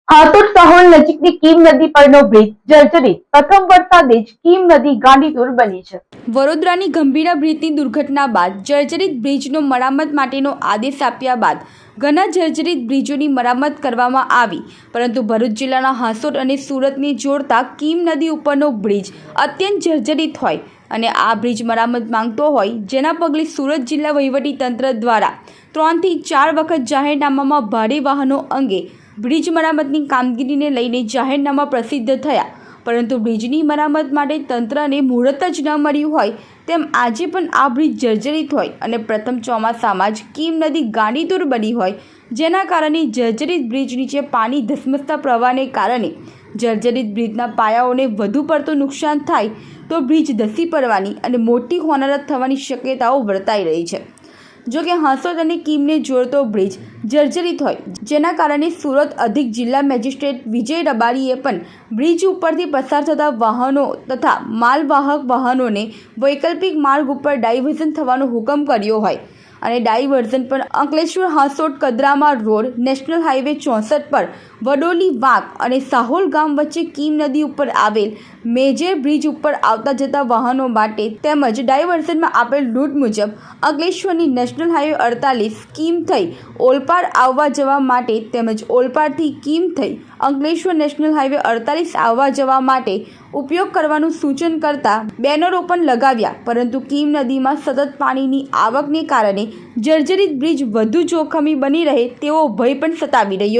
હાથોડ સાહોલ નજીકની કીમ નદી પરનો બ્રિજ જર્જરિત, પ્રથમ વરસાદે જ કીમ નદી ગાંડીતુર બની છે। વડોદરાની ગંભીરા બ્રિજની દુર્ઘટના બાદ જર્જરિત બ્રિજનો મરામત માટેનો આદેશ આપ્યા બાદ ઘણા જર્જરિત બ્રિજોની મરામત કરવામાં આવી, પરંતુ ભરૂચ જિલ્લાના હાંસોટ અને સુરતને જોડતા કીમ નદી ઉપરનો બ્રિજ અત્યંત જર્જરિત હોય અને આ બ્રિજ મરામત માંગતો હોય, જેના પગલે સુરત જિલ્લા વહીવટી તંત્ર દ્વારા 3 થી 4 વખત જાહેરનામામાં ભારે વાહનો અંગે બ્રિજ મરામતની કામગીરીને લઈને જાહેરનામા પ્રસિદ્ધ થયા, પરંતુ બ્રિજની મરામત માટે તંત્રને મુહૂર્ત જ ન મળ્યું હોય તેમ આજે પણ આ બ્રિજ જર્જરિત હોય અને પ્રથમ ચોમાસામાં જ કીમ નદી ગાંડીતુર બની હોય, જેના કારણે જર્જરિત બ્રિજ નીચે પાણી ધસમસતા પ્રવાહને કારણે જર્જરિત બ્રિજના પાયાઓને વધુ પડતું નુકસાન થાય તો બ્રિજ ધસી પડવાની અને મોટી હોનારત થવાની શક્યતાઓ વર્તાઈ રહી છે। જો કે હાંસોટ અને કીમને જોડતો બ્રિજ જર્જરિત હોય, જેના કારણે સુરત અધિક જિલ્લા મેજિસ્ટ્રેટ વિજય રબારીએ પણ બ્રિજ ઉપરથી પસાર થતા વાહનો તથા માલવાહક વાહનોને વૈકલ્પિક માર્ગ ઉપર ડાયવર્ઝન થવાનો હુકમ કર્યો હોય અને ડાયવર્ઝન પર Ankleshwar Hansot Kadrama road, national highway 64 પર વડોલી વાંક અને સાહોલ ગામ વચ્ચે કીમ નદી ઉપર આવેલ મેજર બ્રિજ ઉપર આવતા જતા વાહનો માટે તેમજ ડાયવર્ઝનમાં આપેલ રૂટ મુજબ અંકલેશ્વરની નેશનલ હાઈવે 48 કીમ થઈ ઓલપાડ આવવા જવા માટે તેમજ ઓલપાડથી કીમ થઈ અંકલેશ્વર નેશનલ હાઈવે 48 આવવા જવા માટે ઉપયોગ કરવાનું સૂચન કરતા બેનરો પણ લગાવ્યા, પરંતુ કીમ નદીમાં સતત પાણીની આવકને કારણે જર્જરિત બ્રિજ વધુ જોખમી બની રહે તેવો ભય પણ સતાવી રહ્યો।